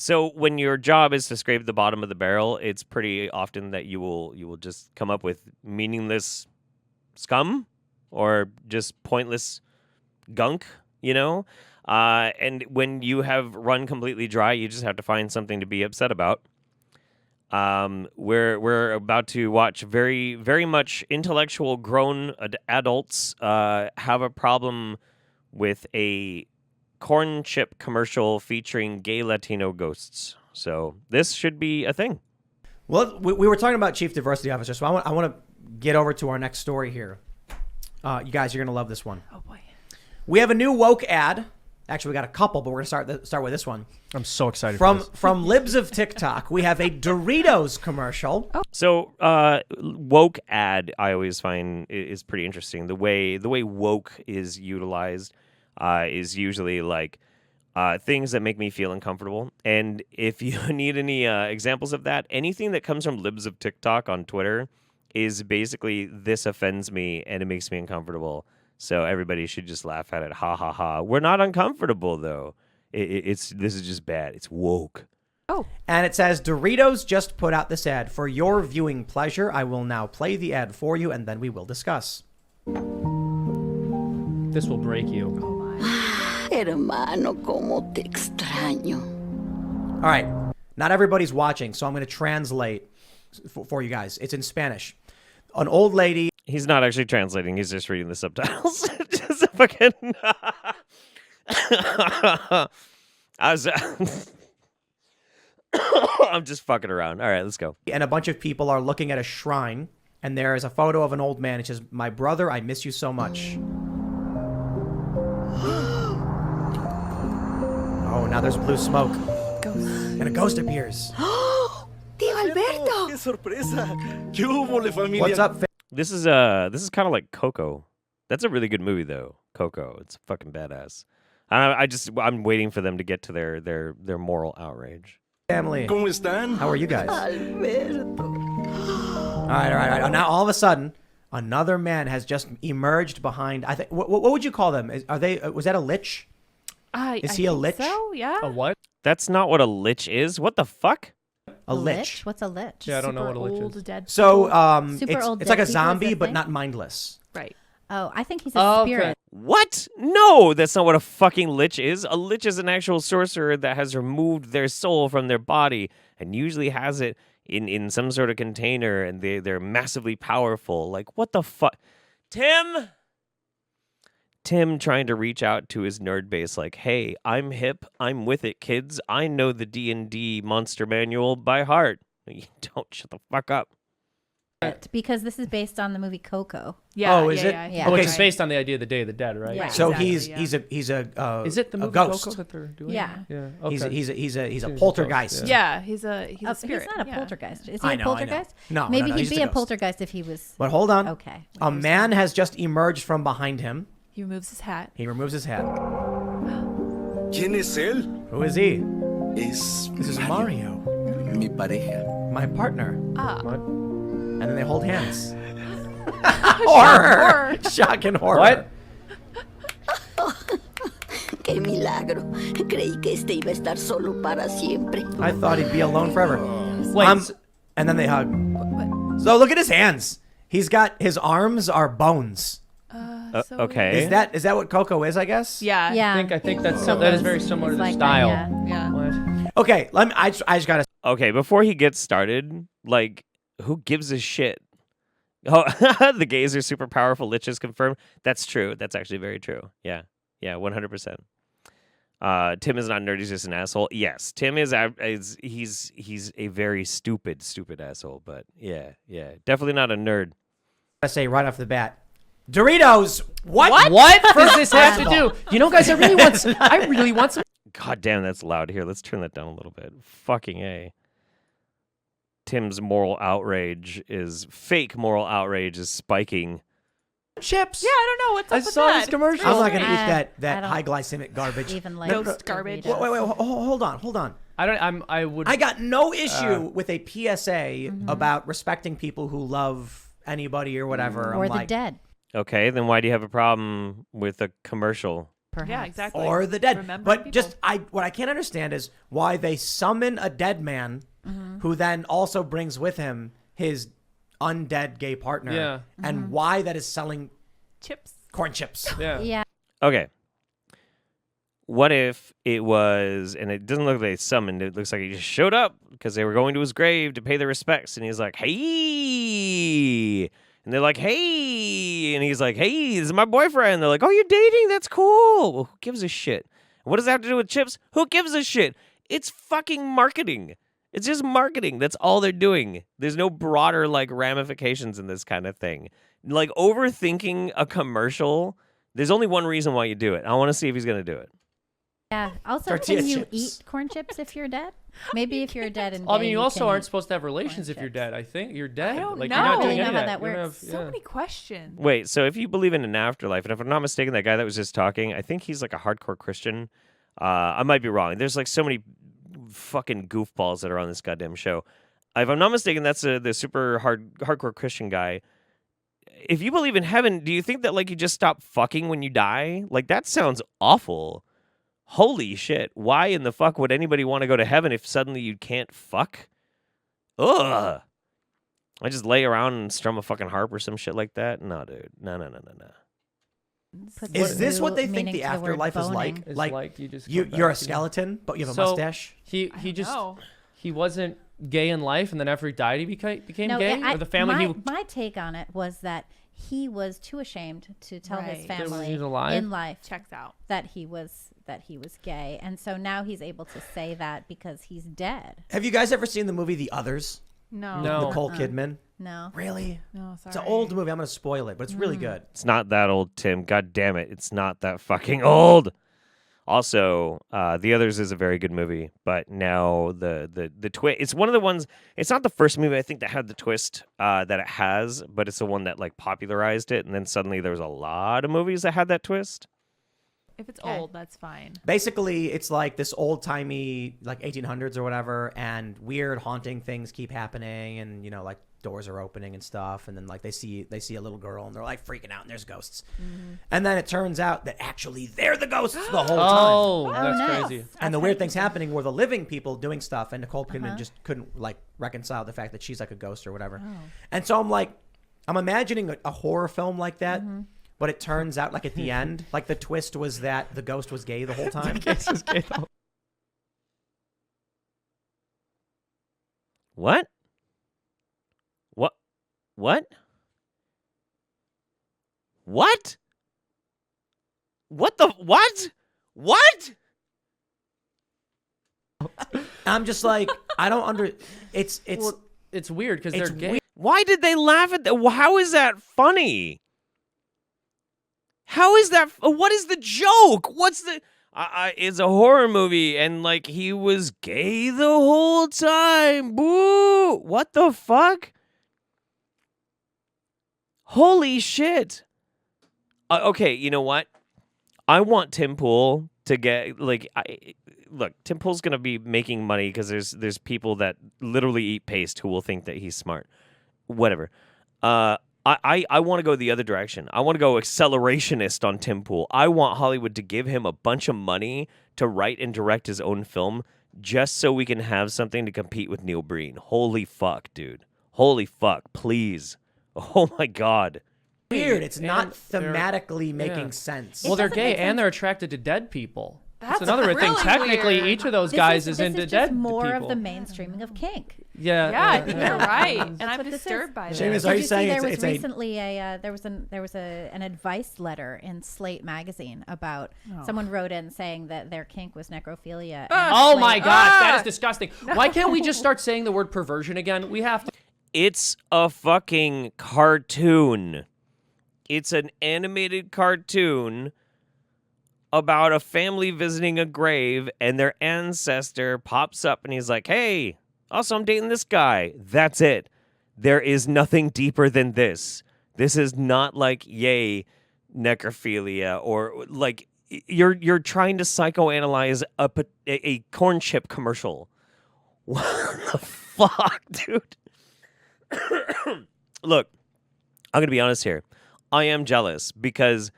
So when your job is to scrape the bottom of the barrel, it's pretty often that you will just come up with meaningless scum or just pointless gunk, and when you have run completely dry, you just have to find something to be upset about. We're about to watch very, very much intellectual grown adults have a problem with a corn chip commercial featuring gay Latino ghosts. So this should be a thing. Well, we were talking about Chief Diversity Officer, so I want to get over to our next story here. You guys, you're going to love this one. Oh, boy. We have a new woke ad. Actually, we got a couple, but we're going to start with this one. I'm so excited from Libs of TikTok. We have a Doritos commercial. Oh. So woke ad, I always find is pretty interesting. The way woke is utilized is usually like things that make me feel uncomfortable. And if you need any examples of that, anything that comes from Libs of TikTok on Twitter is basically this offends me and it makes me uncomfortable. So everybody should just laugh at it. Ha ha ha. We're not uncomfortable though. This is just bad. It's woke. Oh. And it says Doritos just put out this ad for your viewing pleasure. I will now play the ad for you and then we will discuss. This will break you. Oh, my. Hermano, cómo te extraño. All right. Not everybody's watching, so I'm going to translate for you guys. It's in Spanish. An old lady. He's not actually translating. He's just reading the subtitles. Just a fucking. I'm just fucking around. All right, let's go. And a bunch of people are looking at a shrine, and there is a photo of an old man. It says, "My brother, I miss you so much." Oh, now there's blue smoke. Ghost. And a ghost appears. Tío Alberto. ¡Qué sorpresa! ¿Qué hubo, familia? What's up, This is kind of like Coco. That's a really good movie though. Coco. It's fucking badass. I'm waiting for them to get to their moral outrage. family? ¿Cómo están? How are you guys? Alberto. All right. Now all of a sudden, another man has just emerged behind. I think. What would you call them? Are they? Was that a lich? Is he a lich? So, yeah. A what? That's not what a lich is. What the fuck? A lich. What's a lich? Yeah, I don't know what a lich Old is. Dead So people. Super old it's like dead a people, zombie, is that but thing? not mindless. Right. Oh, I think he's a spirit. What? No, that's not what a fucking lich is. A lich is an actual sorcerer that has removed their soul from their body and usually has it in some sort of container, and they're massively powerful. Like, what the fuck? Tim trying to reach out to his nerd base like, hey, I'm hip, I'm with it, kids. I know the D&D monster manual by heart. You don't shut the fuck up. Because this is based on the movie Coco. Yeah. Oh, is it? Yeah. Oh, Okay, it's based on the idea of the Day of the Dead, right? Right. So Exactly, he's a Is it the a movie ghost. Coco that they're doing? Yeah. Yeah. Okay. He's a Seems poltergeist. close, Yeah, he's a spirit. He's not a yeah. poltergeist. Is he I a know. poltergeist? No, Maybe no, he'd he's be just a ghost. poltergeist if he was. But hold on. Okay. A man has just emerged from behind him. He removes his hat. He removes his hat. ¿Quién es él? Who is he? Es This is Mario, mi pareja. my partner. Ah. What? And then they hold hands. Horror! Shock and horror. What? ¡Qué milagro! Creí que este iba a estar solo para siempre. I thought he'd be alone forever. Wait. And then they hug. So look at his hands. He's got his arms are bones. So Okay. Is that what Coco is? I guess. Yeah. Yeah. I think that is very similar to the Like that, style. yeah. Yeah. What? Okay. I just gotta. Okay, before he gets started, like, who gives a shit? Oh, the gays are super powerful. Liches confirmed. That's true. That's actually very true. Yeah, 100%. Tim is not a nerd. He's just an asshole. Yes, Tim is. He's a very stupid asshole. But yeah, definitely not a nerd. I say right off the bat, Doritos. What? What does this have to do? You know, guys, I really want some. God damn, that's loud. Here, let's turn that down a little bit. Fucking A. Tim's fake moral outrage is spiking. Chips. Yeah, I don't know what's up I with saw that. this commercial. I'm not gonna eat I that don't high glycemic garbage. Even like Ghost garbage. Doritos. Wait, hold on. I got no issue with a PSA about respecting people who love anybody or whatever. Or I'm the like, dead. Okay, then why do you have a problem with a commercial Yeah, perhaps. exactly. or the dead. Remembering But people. just what I can't understand is why they summon a dead man who then also brings with him his undead gay partner. Yeah. And why that is selling chips. corn chips. Yeah. Yeah. Okay. What if it was, and it doesn't look like they summoned, it looks like he just showed up because they were going to his grave to pay their respects, and he's like, hey! And they're like, hey! And he's like, hey, this is my boyfriend. They're like, oh, you're dating? That's cool. Well, who gives a shit? What does that have to do with chips? Who gives a shit? It's fucking marketing. It's just marketing. That's all they're doing. There's no broader, like, ramifications in this kind of thing. Like, overthinking a commercial, there's only one reason why you do it. I want to see if he's going to do it. Yeah. Also, Tortilla can you chips. eat corn chips if you're dead? Maybe if you're dead and I gay, mean, you also can aren't eat supposed to have relations if you're chips. dead. I think you're dead. don't like know. you're not I doing don't any know of how that. that You're gonna works. have- So yeah. many questions. Wait, so if you believe in an afterlife, and if I'm not mistaken, that guy that was just talking, I think he's like a hardcore Christian. I might be wrong. There's like so many fucking goofballs that are on this goddamn show. If I'm not mistaken, that's the super hardcore Christian guy. If you believe in heaven, do you think that like you just stop fucking when you die? Like that sounds awful. Holy shit. Why in the fuck would anybody want to go to heaven if suddenly you can't fuck? Ugh. I just lay around and strum a fucking harp or some shit like that? No, dude. No. Put Is the this new what they think meaning the to word afterlife is like? boning. It's Like, you just you're come a back and- skeleton, but you have a So- mustache? He I just know. he wasn't gay in life, and then after he died, he became No, gay. Or the family my take on it was that he was too ashamed to tell his Right. That family he's alive? in life Checks out. that he was gay, and so now he's able to say that because he's dead. Have you guys ever seen the movie The Others? No. No. Nicole Kidman? No. Really? No, sorry. It's an old movie. I'm going to spoil it, but it's really good. It's not that old, Tim. God damn it. It's not that fucking old. Also, The Others is a very good movie, but now the twist, it's one of the ones, it's not the first movie I think that had the twist that it has, but it's the one that like popularized it, and then suddenly there was a lot of movies that had that twist. If it's Okay. old, that's fine. Basically, it's like this old-timey, like 1800s or whatever, and weird haunting things keep happening, and, you know, like doors are opening and stuff, and then like they see a little girl, and they're like freaking out, and there's ghosts. And then it turns out that actually they're the ghosts the whole time. Oh, that's nice. crazy. And the weird things happening were the living people doing stuff, and Nicole Kidman Uh-huh. just couldn't like reconcile the fact that she's like a ghost or whatever. And so I'm imagining a horror film like that, but it turns out like at the end, like the twist was that the ghost was gay the whole time. What? What? What? What the what? What? I'm just like, I don't it's Well, it's weird because it's they're gay. weird. Why did they laugh at that? How is that funny? How is that? What is the joke? What's the? It's a horror movie, and like he was gay the whole time. Boo! What the fuck? Holy shit! Okay, you know what? I want Tim Pool to get like. Look, Tim Pool's gonna be making money because there's people that literally eat paste who will think that he's smart. Whatever. I want to go the other direction. I want to go accelerationist on Tim Pool. I want Hollywood to give him a bunch of money to write and direct his own film just so we can have something to compete with Neil Breen. Holy fuck, dude. Holy fuck, please. Oh my god. Weird. It's not And they're- thematically making yeah. sense. Well, they're doesn't gay make sense. and they're attracted to dead people. That's That's another thing. really Technically, weird. each of those This guys is this into just dead more people. of the mainstreaming of kink. Yeah, Yeah, I think you're right, and That's I'm what this is. disturbed by Seamus, that. are Did you you see saying there it's- was it's a- recently there was an advice letter in Slate magazine about someone wrote in saying that their kink was necrophilia. and Oh my Slate- gosh, that is disgusting. Why can't we just start saying the word perversion again? We have to. It's a fucking cartoon. It's an animated cartoon about a family visiting a grave, and their ancestor pops up and he's like, hey, also I'm dating this guy. That's it. There is nothing deeper than this. This is not like, yay, necrophilia, or like you're trying to psychoanalyze a corn chip commercial. What the fuck, dude? Look, I'm going to be honest here. I am jealous because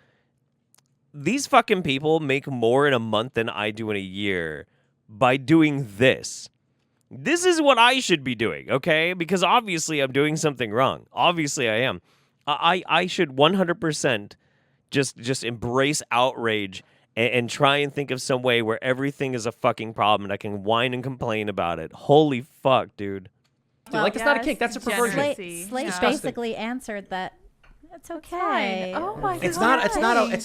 these fucking people make more in a month than I do in a year by doing this. This is what I should be doing, okay? Because obviously I'm doing something wrong. Obviously I am. I should 100% just embrace outrage and try and think of some way where everything is a fucking problem and I can whine and complain about it. Holy fuck, dude. Dude, like, it's not a kink. That's a perversion. Generous. Slate Yeah. basically answered that it's okay. fine. Oh my It's God. it's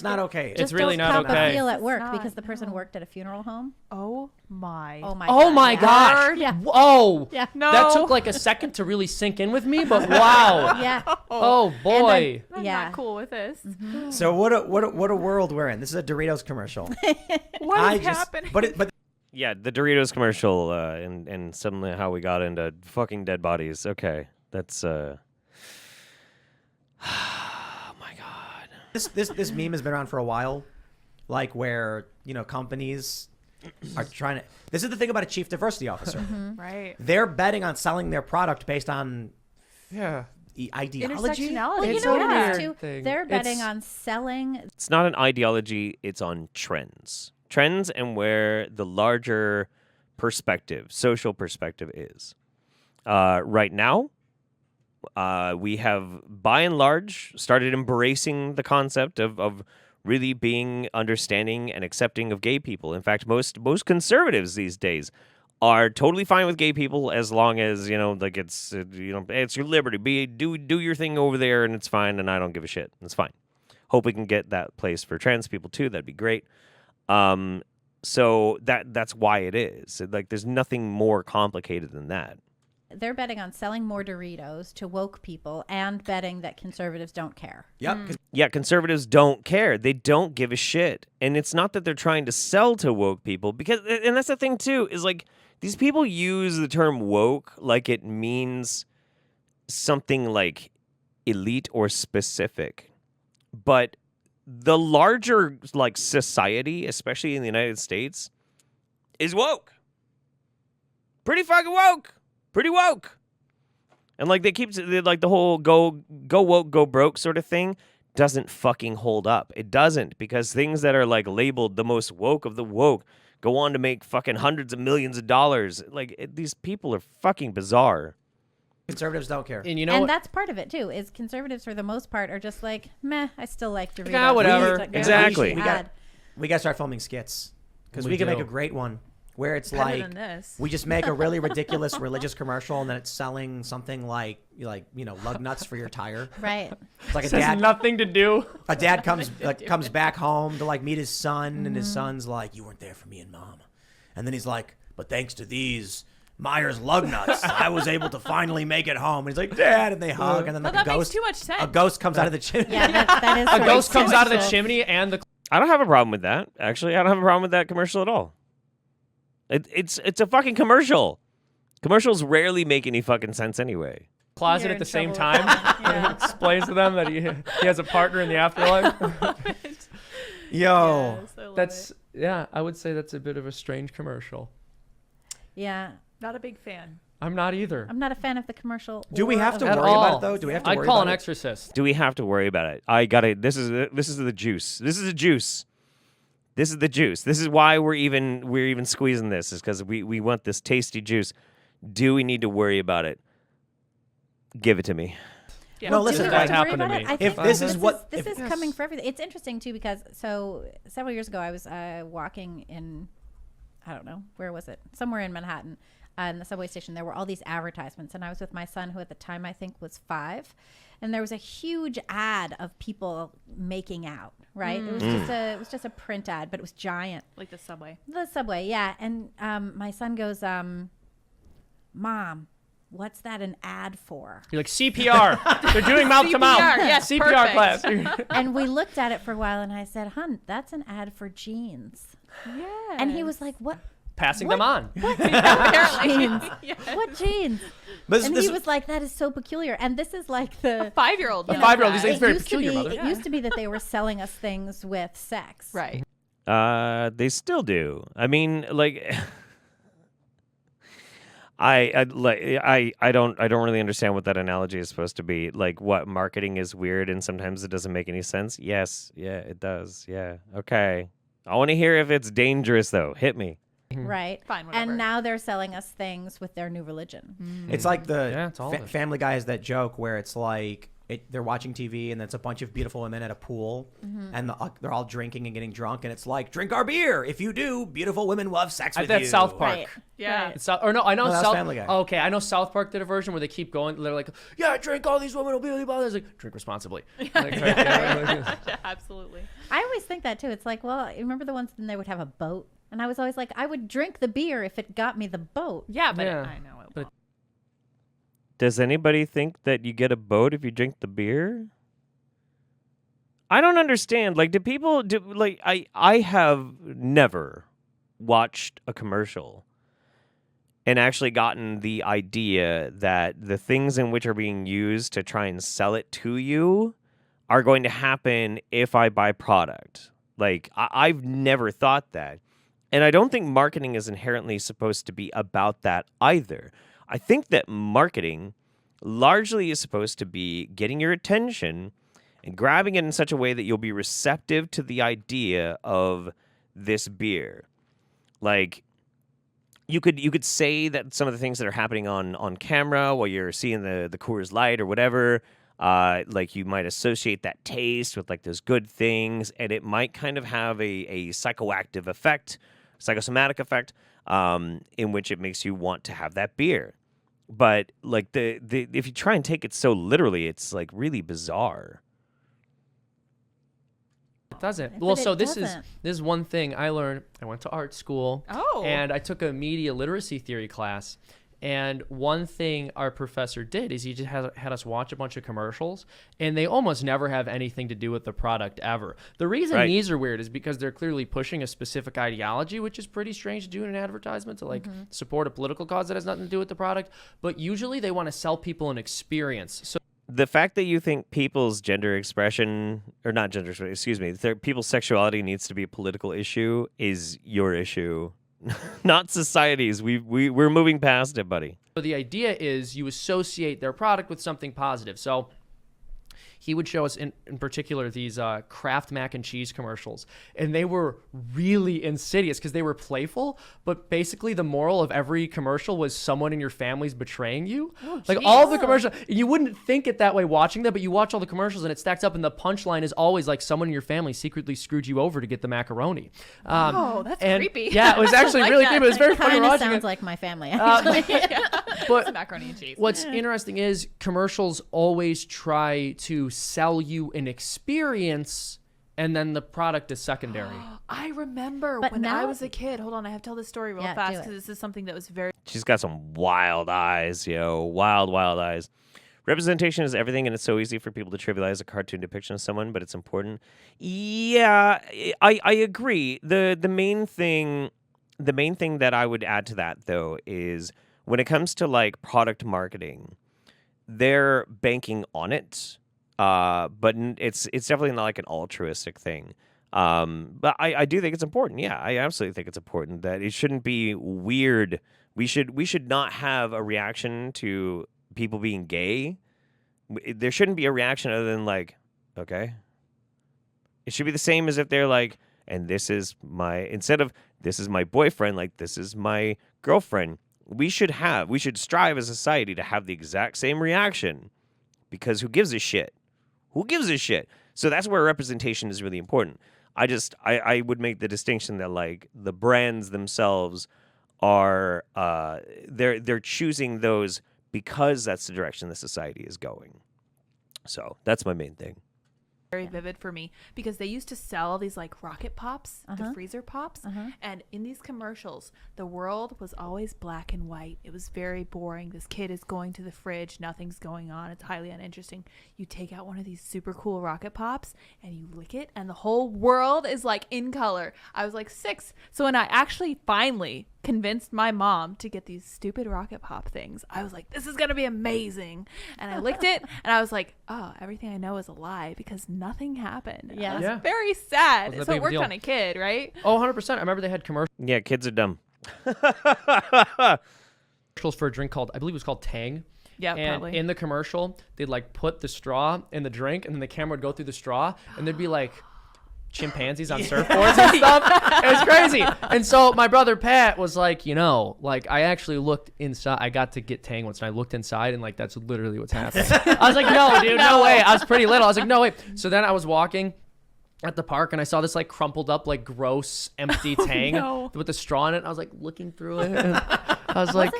not okay. It's really don't not cop okay. a feel at It's work not, because the person no. worked at a funeral home. Oh my. Oh my. Oh my yeah. gosh. Yeah. Whoa. Yeah. No. That took like a second to really sink in with me, but wow. Yeah. Oh boy. I'm Yeah. not cool with this. So what a world we're in. This is a Doritos commercial. What is happening? But Yeah, the Doritos commercial and suddenly how we got into fucking dead bodies. Okay, that's oh my god. this meme has been around for a while, like where companies are trying to. This is the thing about a chief diversity officer. Right. They're betting on selling their product based on Yeah. ideology. Intersectionality. Well, you It's know a what it is weird too. thing. They're betting It's- on selling. It's not an ideology, it's on trends. Trends and where the larger perspective, social perspective is. Right now, we have, by and large, started embracing the concept of really being understanding and accepting of gay people. In fact, most conservatives these days are totally fine with gay people as long as like it's it's your liberty. Do your thing over there and it's fine, and I don't give a shit. It's fine. Hope we can get that place for trans people too. That'd be great. So that's why it is. Like, there's nothing more complicated than that. They're betting on selling more Doritos to woke people and betting that conservatives don't care. Yep. 'Cause Yeah, conservatives don't care. They don't give a shit. And it's not that they're trying to sell to woke people, because, and that's the thing too, is like, these people use the term woke like it means something like elite or specific. But the larger like society, especially in the United States, is woke. Pretty fucking woke. Pretty woke. And like like the whole go woke, go broke sort of thing doesn't fucking hold up. It doesn't, because things that are like labeled the most woke of the woke go on to make fucking hundreds of millions of dollars. Like, these people are fucking bizarre. conservatives don't care. And you know And what? that's part of it too. Is conservatives for the most part are just like, meh, I still like Doritos. Ah, whatever. It's like, Exactly. We got to start filming skits because we can make do. a great one where it's Better like than this. we just make a really ridiculous religious commercial and then it's selling something like lug nuts for your tire. Right. It's like This has nothing to do. a dad comes back home to like meet his son and his son's like, you weren't there for me and mom, and then he's like, but thanks to these Myers lug nuts, I was able to finally make it home. And he's like, Dad, and they hug, and then like that a makes ghost, too much sense. a ghost comes out of the chimney. Yeah, that is A sort of ghost comes out of the social. chimney and the I don't have a problem with that. Actually, I don't have a problem with that commercial at all. It's a fucking commercial. Commercials rarely make any fucking sense anyway. closet You're at in the same trouble with time. that. Yeah. Explains to them that he has a partner in the afterlife. Yo, Yes, I love That's it. yeah, I would say that's a bit of a strange commercial. Yeah. Not a big fan. I'm not either. I'm not a fan of the commercial. do we or have to of At worry the- about all. it though? Do we have to I'd worry call about an it? exorcist. Do we have to worry about it? I got it. This is the juice. This is the juice. This is the juice. This is why we're even squeezing this, is because we want this tasty juice. Do we need to worry about it? Give it to me. Yeah. No, Do listen, we that have to worry happened to about me. it? I If think this is what- this if- is coming for everything. It's interesting too because several years ago I was walking in, I don't know, where was it? Somewhere in Manhattan, in the subway station. There were all these advertisements, and I was with my son, who at the time I think was 5, and there was a huge ad of people making out. Right? It was just a print ad, but it was giant. Like the subway. The subway, yeah. And my son goes, Mom, what's that an ad for? You're like CPR. They're doing mouth to mouth. CPR, yes, CPR perfect. class. And we looked at it for a while, and I said, Hun, that's an ad for jeans. Yeah. And he was like, what? Passing them on. apparently. Jeans? What jeans? But And this- he was like, that is so peculiar. And this is like the 5-year-old. A knows 5-year-old, that. he's like, it's very used peculiar, to be, mother. It used to be that they were selling us things with sex. Right. They still do. I mean, like, I don't really understand what that analogy is supposed to be. Like, what, marketing is weird and sometimes it doesn't make any sense? Yes, yeah, it does. Yeah, okay. I want to hear if it's dangerous though. Hit me. Right. Fine, whatever. And now they're selling us things with their new religion. It's like the Yeah, it's all of it. Family Guy has that joke where it's like they're watching TV and it's a bunch of beautiful women at a pool and they're all drinking and getting drunk and it's like, drink our beer. If you do, beautiful women will have sex with you. That's South Park. Right. Yeah. Right. It's or no, I know No, that's South. Family Guy. Okay, I know South Park did a version where they keep going. They're like, "Yeah, drink all these women will be really bothered." It's like, drink responsibly. Like, Yeah, absolutely. I always think that too. It's like, well, remember the ones when they would have a boat? And I was always like, I would drink the beer if it got me the boat. Yeah, but Yeah. I know it. But- Won't. Does anybody think that you get a boat if you drink the beer? I don't understand. Like, do people do like I have never watched a commercial and actually gotten the idea that the things in which are being used to try and sell it to you are going to happen if I buy product. Like, I've never thought that. And I don't think marketing is inherently supposed to be about that either. I think that marketing largely is supposed to be getting your attention and grabbing it in such a way that you'll be receptive to the idea of this beer. Like, you could say that some of the things that are happening on camera while you're seeing the Coors Light or whatever, like you might associate that taste with like those good things, and it might kind of have a psychoactive effect, psychosomatic effect, in which it makes you want to have that beer. But like the if you try and take it so literally, it's like really bizarre. It doesn't. But Well, it so this doesn't. is one thing I learned. I went to art school. Oh. And I took a media literacy theory class. And one thing our professor did is he just had us watch a bunch of commercials, and they almost never have anything to do with the product ever. The reason Right. these are weird is because they're clearly pushing a specific ideology, which is pretty strange to do in an advertisement, to like support a political cause that has nothing to do with the product. But usually they want to sell people an experience. So The fact that you think people's gender expression, or not gender expression, excuse me, people's sexuality needs to be a political issue is your issue, not society's. We're moving past it, buddy. the idea is you associate their product with something positive. So he would show us in particular these Kraft mac and cheese commercials, and they were really insidious because they were playful, but basically the moral of every commercial was someone in your family's betraying you. Like all of the commercials, you wouldn't think it that way watching them, but you watch all the commercials and it stacks up, and the punchline is always like someone in your family secretly screwed you over to get the macaroni. Oh, that's and creepy. Yeah, it was actually Like really that. creepy. It was very funny Kind of watching sounds it. like my family. Actually. But Macaroni and cheese. what's interesting is commercials always try to sell you an experience, and then the product is secondary. I remember But when I now- was a kid. Hold on, I have to tell this story real Yeah, fast do it. because this is something that was very She's got some wild eyes, yo. Wild eyes. Representation is everything, and it's so easy for people to trivialize a cartoon depiction of someone, but it's important. Yeah, I agree. The main thing that I would add to that, though, is when it comes to like product marketing, they're banking on it, but it's definitely not like an altruistic thing. But I do think it's important. Yeah, I absolutely think it's important that it shouldn't be weird. We should not have a reaction to people being gay. There shouldn't be a reaction other than like, okay. It should be the same as if they're like, and this is my boyfriend, like this is my girlfriend. We should strive as a society to have the exact same reaction, because who gives a shit? Who gives a shit? So that's where representation is really important. I would make the distinction that like the brands themselves are they're choosing those because that's the direction the society is going. So that's my main thing. very vivid for me because they used to sell these like rocket pops, the freezer pops, and in these commercials the world was always black and white. It was very boring. This kid is going to the fridge, nothing's going on, it's highly uninteresting. You take out one of these super cool rocket pops and you lick it and the whole world is like in color. I was like 6, so when I actually finally convinced my mom to get these stupid rocket pop things, I was like, this is gonna be amazing. And I licked it and I was like, oh, everything I know is a lie because nothing happened. Yeah. I was Yeah. very sad. Wasn't that So big it of a worked deal. on a kid, right? Oh, 100%. I remember they had commercials. Yeah, kids are dumb. commercials for a drink called, I believe it was called Tang. Yeah, and probably. in the commercial, they'd like put the straw in the drink, and then the camera would go through the straw, and there'd be like chimpanzees on surfboards and stuff. It was crazy. And so my brother Pat was like, like I actually looked inside. I got to get Tang once, and I looked inside, and like that's literally what's happening. I was like, no, dude, no way. I was pretty little. I was like, no way. So then I was walking at the park, and I saw this like crumpled up, like gross, empty Tang with the straw in it. I was like looking through it. And I was like,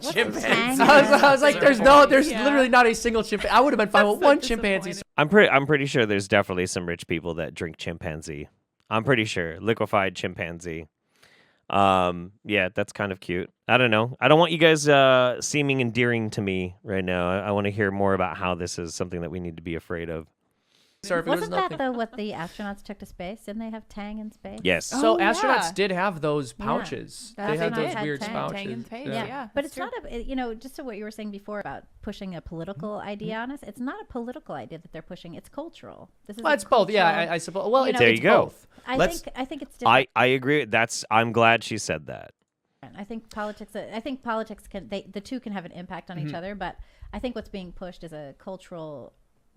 chimpanzee. I was like, there's literally not a single chimpanzee. I would have been fine with one chimpanzee. I'm pretty sure there's definitely some rich people that drink chimpanzee. I'm pretty sure liquefied chimpanzee. Yeah, that's kind of cute. I don't know. I don't want you guys seeming endearing to me right now. I want to hear more about how this is something that we need to be afraid of. Wasn't that though what the astronauts took to space? Didn't they have Tang in space? Yes. So Oh, astronauts yeah. did have those pouches. Yeah. They had They those did. weird Tang. pouches. Tang in space. Yeah, Yeah, but that's it's not just to what you were saying before about pushing a political idea on us. It's not a political idea that they're pushing. It's cultural. This is Well, a it's both. Yeah, cultural- I suppose. Well, it's, There it's you go. both. I Let's- think it's different. I agree. I'm glad she said that. I think politics can the two can have an impact on each other, but I think what's being pushed is a cultural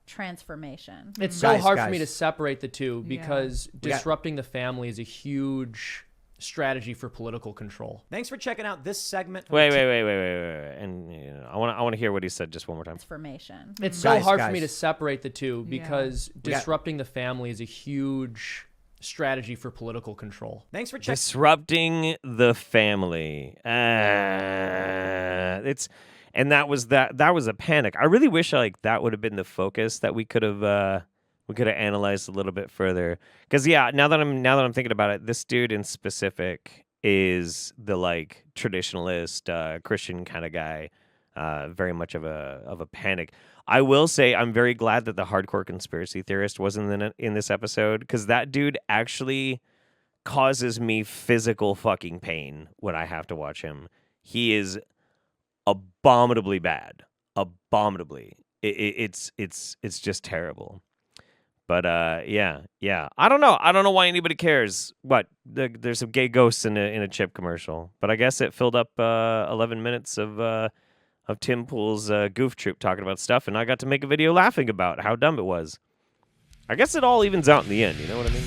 transformation. It's so Guys, hard for me to guys. separate the two because got- disrupting the family is a huge strategy for political control. Thanks for checking out this segment. of Wait. the And I want to hear what he said just one more time. Transformation. It's so Guys, hard for me to guys. separate the two because got- disrupting the family is a huge strategy for political control. Thanks for checking. Disrupting the family. That was a panic. I really wish like that would have been the focus that we could have analyzed a little bit further. Because now that I'm thinking about it, this dude in specific is the like traditionalist Christian kind of guy. Very much of a panic. I will say I'm very glad that the hardcore conspiracy theorist wasn't in this episode, because that dude actually causes me physical fucking pain when I have to watch him. He is abominably bad. Abominably. It's just terrible. But yeah. I don't know why anybody cares. What? There's some gay ghosts in a chip commercial, but I guess it filled up 11 minutes of Tim Pool's goof troop talking about stuff, and I got to make a video laughing about how dumb it was. I guess it all evens out in the end. You know what I mean?